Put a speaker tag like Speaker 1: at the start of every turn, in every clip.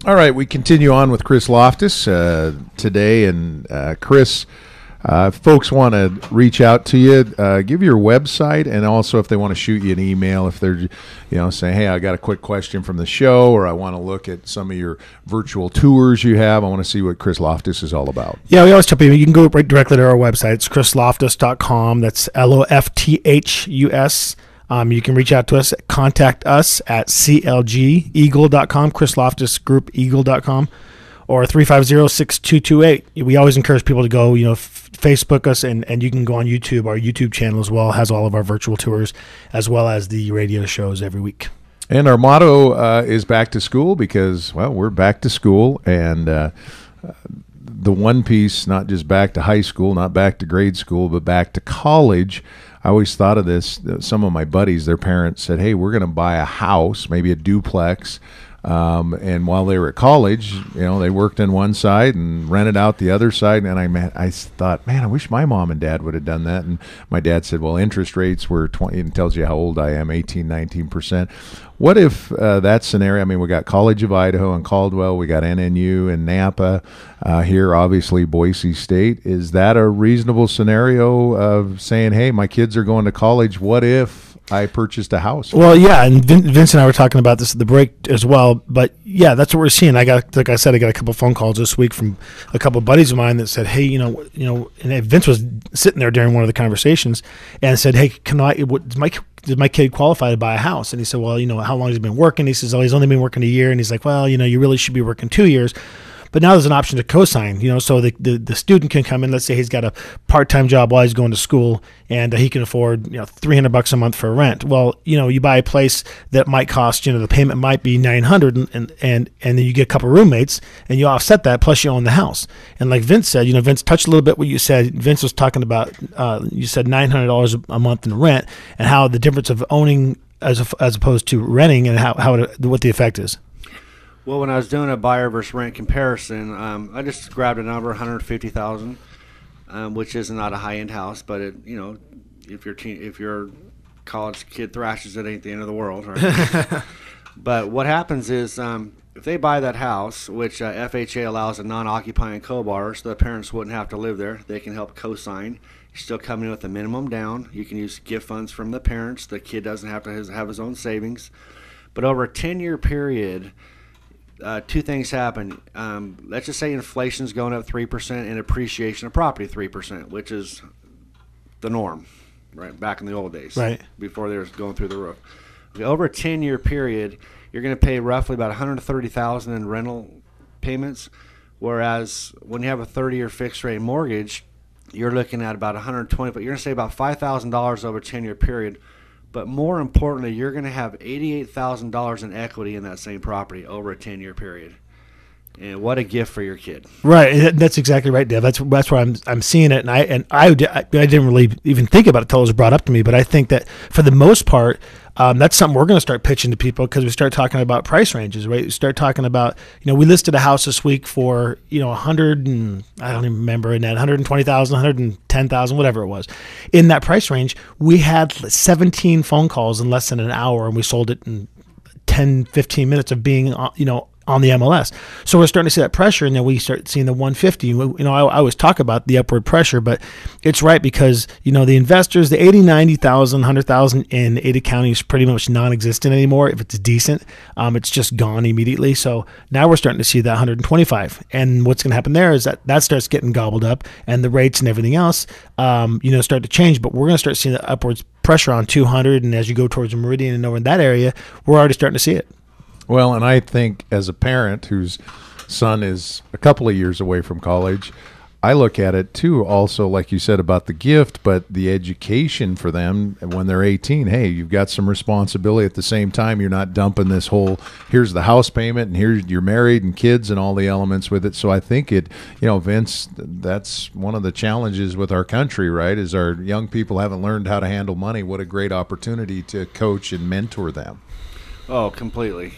Speaker 1: All right, we continue on with Chris Lofthus today, and Chris, if folks want to reach out to you, give your website, and also if they want to shoot you an email, if they're, saying, hey, I got a quick question from the show, or I want to look at some of your virtual tours you have. I want to see what Chris Lofthus is all about.
Speaker 2: Yeah, we always tell people you can go right directly to our website. It's chrislofthus.com. That's Lofthus. You can reach out to us, contact us at clgeagle.com, chrislofthusgroupeagle.com, or 350-6228. We always encourage people to go, Facebook us, and you can go on YouTube. Our YouTube channel as well has all of our virtual tours as well as the radio shows every week.
Speaker 1: And our motto is back to school because, well, we're back to school, and the one piece, not just back to high school, not back to grade school, but back to college. I always thought of this. Some of my buddies, their parents said, hey, we're going to buy a house, maybe a duplex. And while they were at college, they worked on one side and rented out the other side. And I thought, man, I wish my mom and dad would have done that. And my dad said, well, interest rates were 20, and tells you how old I am, 18, 19%. What if that scenario, we got College of Idaho and Caldwell, we got NNU and Napa here, obviously Boise State. Is that a reasonable scenario of saying, hey, my kids are going to college, what if I purchased a house?
Speaker 2: Well, yeah, and Vince and I were talking about this at the break as well, but yeah, that's what we're seeing. Like I said, I got a couple phone calls this week from a couple of buddies of mine that said, hey, and Vince was sitting there during one of the conversations and said, hey, does my kid qualify to buy a house? And he said, well, how long has he been working? He says, oh, he's only been working a year. And he's like, well, you really should be working 2 years. But now there's an option to co-sign, so the student can come in. Let's say he's got a part-time job while he's going to school, and he can afford $300 a month for rent. Well, you buy a place that might cost, the payment might be $900, and then you get a couple roommates, and you offset that. Plus, you own the house. And like Vince said, Vince touched a little bit what you said. Vince was talking about you said $900 a month in rent, and how the difference of owning as opposed to renting, and what the effect is.
Speaker 3: Well, when I was doing a buyer versus rent comparison, I just grabbed a number, $150,000, which is not a high-end house, but if your college kid thrashes, it ain't the end of the world, right? But what happens is if they buy that house, which FHA allows a non-occupying co-borrower, so the parents wouldn't have to live there, they can help co-sign. You're still coming in with a minimum down. You can use gift funds from the parents. The kid doesn't have to have his own savings. But over a 10-year period, two things happen. Let's just say inflation's going up 3% and appreciation of property 3%, which is the norm, right? Back in the old days,
Speaker 2: right?
Speaker 3: Before they were going through the roof. Okay, over a 10-year period, you're going to pay roughly about $130,000 in rental payments, whereas when you have a 30-year fixed rate mortgage, you're looking at about $120,000. But you're going to save about $5,000 over a 10-year period. But more importantly, you're going to have $88,000 in equity in that same property over a 10-year period. And what a gift for your kid! Right,
Speaker 2: that's exactly right, Dave. That's where I'm seeing it, and I didn't really even think about it until it was brought up to me. But I think that for the most part, that's something we're going to start pitching to people because we start talking about price ranges, right? We start talking about, we listed a house this week for 100 and I don't even remember in that 120,000, 110,000, whatever it was. In that price range, we had 17 phone calls in less than an hour, and we sold it in 10, 15 minutes of being, on the MLS. So we're starting to see that pressure, and then we start seeing the 150. I always talk about the upward pressure, but it's right because, the investors, the 80, 90,000, 100,000 in Ada County is pretty much non-existent anymore. If it's decent, it's just gone immediately. So now we're starting to see that 125. And what's going to happen there is that starts getting gobbled up, and the rates and everything else, start to change. But we're going to start seeing the upwards pressure on 200. And as you go towards the Meridian and over in that area, we're already starting to see it.
Speaker 1: Well, and I think as a parent whose son is a couple of years away from college, I look at it too also, like you said, about the gift, but the education for them when they're 18. Hey, you've got some responsibility at the same time. You're not dumping this whole, here's the house payment, and here's you're married and kids and all the elements with it. So I think it, Vince, that's one of the challenges with our country, right, is our young people haven't learned how to handle money. What a great opportunity to coach and mentor them.
Speaker 3: Oh, completely.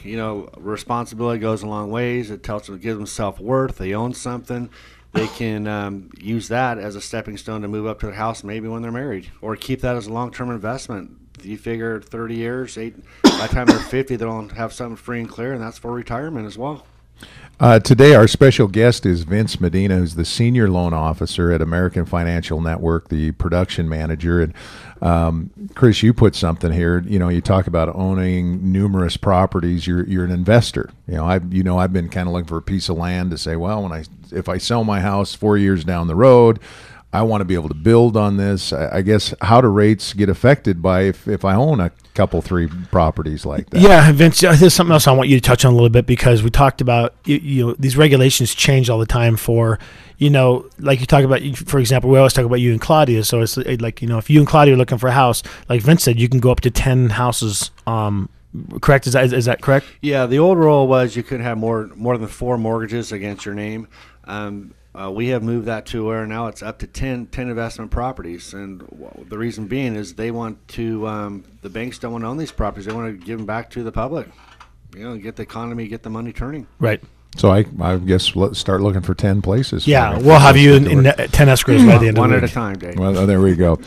Speaker 3: Responsibility goes a long ways. It gives them self-worth. They own something. They can use that as a stepping stone to move up to their house maybe when they're married, or keep that as a long-term investment. You figure 30 years, by the time they're 50, they'll have something free and clear, and that's for retirement as well.
Speaker 1: Today, our special guest is Vince Medina, who's the senior loan officer at American Financial Network, the production manager. And Chris, you put something here. You talk about owning numerous properties. You're an investor. I've been kind of looking for a piece of land to say, well, if I sell my house 4 years down the road, I want to be able to build on this. I guess, how do rates get affected by if I own a couple, 3 properties like that?
Speaker 2: Yeah, Vince, there's something else I want you to touch on a little bit, because we talked about, these regulations change all the time for, like you talk about, for example, we always talk about you and Claudia. So it's like, if you and Claudia are looking for a house, like Vince said, you can go up to 10 houses. Correct? Is that correct?
Speaker 3: Yeah, the old rule was you couldn't have more than 4 mortgages against your name. We have moved that to where now it's up to 10 investment properties, and the reason being is they want to. The banks don't want to own these properties; they want to give them back to the public. Get the economy, get the money turning.
Speaker 1: Right. So I guess let's start looking for 10 places.
Speaker 2: Yeah, we'll have you in 10 escrows by the end of the week.
Speaker 3: One at a time, Dave.
Speaker 1: Well, there we go.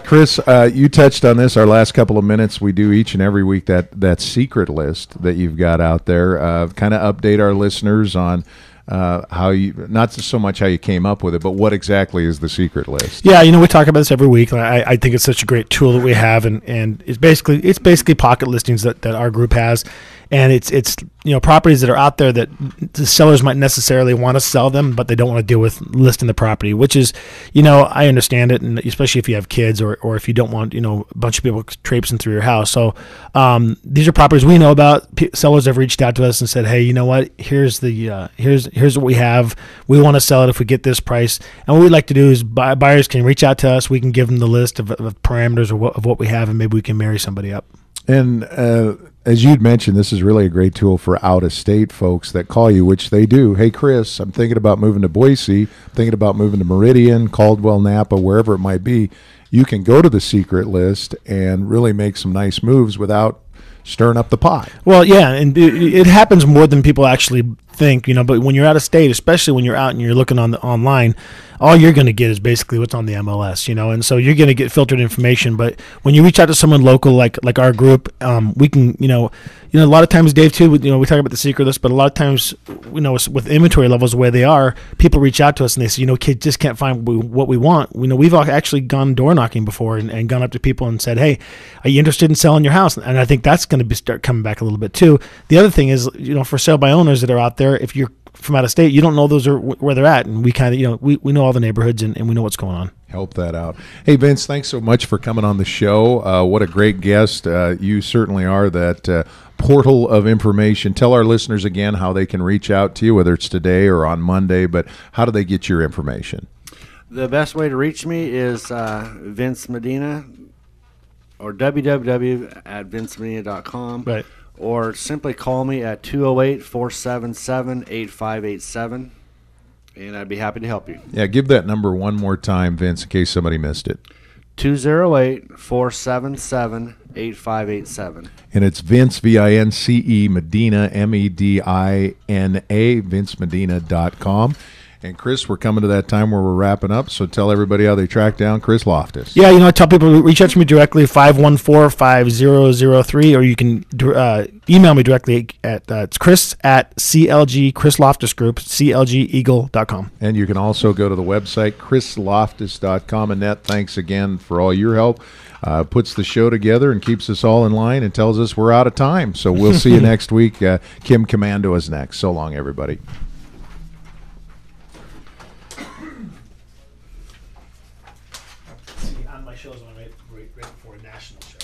Speaker 1: Chris, you touched on this our last couple of minutes. We do each and every week that secret list that you've got out there. Kind of update our listeners on how you, not so much how you came up with it, but what exactly is the secret list?
Speaker 2: Yeah, we talk about this every week. I think it's such a great tool that we have, and it's basically pocket listings that our group has, and it's properties that are out there that the sellers might necessarily want to sell them, but they don't want to deal with listing the property, which is, I understand it, and especially if you have kids or if you don't want, a bunch of people traipsing through your house. So these are properties we know about. Sellers have reached out to us and said, hey, you know what? Here's what we have. We want to sell it if we get this price. And what we'd like to do is buyers can reach out to us. We can give them the list of parameters of what we have, and maybe we can marry somebody up.
Speaker 1: And as you'd mentioned, this is really a great tool for out-of-state folks that call you, which they do. Hey, Chris, I'm thinking about moving to Boise, thinking about moving to Meridian, Caldwell, Napa, wherever it might be. You can go to the secret list and really make some nice moves without stirring up the pot.
Speaker 2: Well, yeah, and it happens more than people actually think, but when you're out of state, especially when you're out and you're looking on the online, all you're going to get is basically what's on the MLS, and so you're going to get filtered information. But when you reach out to someone local, like our group, we can, a lot of times, Dave, too, we talk about the secret list, but a lot of times, with inventory levels the way they are, people reach out to us and they say, kids just can't find what we want. We've actually gone door knocking before and gone up to people and said, hey, are you interested in selling your house? And I think that's going to start coming back a little bit too. The other thing is, for sale by owners that are out there, if you're from out of state, you don't know those are where they're at, and we kind of, we know all the neighborhoods and we know what's going on.
Speaker 1: Help that out. Hey, Vince, thanks so much for coming on the show. What a great guest. You certainly are that portal of information. Tell our listeners again how they can reach out to you, whether it's today or on Monday, but how do they get your information?
Speaker 3: The best way to reach me is Vince Medina, or www.vincemedina.com.
Speaker 2: Right.
Speaker 3: Or simply call me at 208-477-8587, and I'd be happy to help you.
Speaker 1: Yeah, give that number one more time, Vince, in case somebody missed it.
Speaker 3: 208-477-8587.
Speaker 1: And it's Vince, V-I-N-C-E, Medina, M-E-D-I-N-A, vincemedina.com. And Chris, we're coming to that time where we're wrapping up, so tell everybody how they track down Chris Lofthus.
Speaker 2: Yeah, I tell people to reach out to me directly, 514-5003, or you can email me directly at it's Chris at CLG, Chris Lofthus Group, CLGeagle.com.
Speaker 1: And you can also go to the website, chrislofthus.com. Annette, thanks again for all your help. Puts the show together and keeps us all in line and tells us we're out of time. So we'll see you next week. Kim Commando is next. So long, everybody.
Speaker 2: On my shows, I'm right before a national show.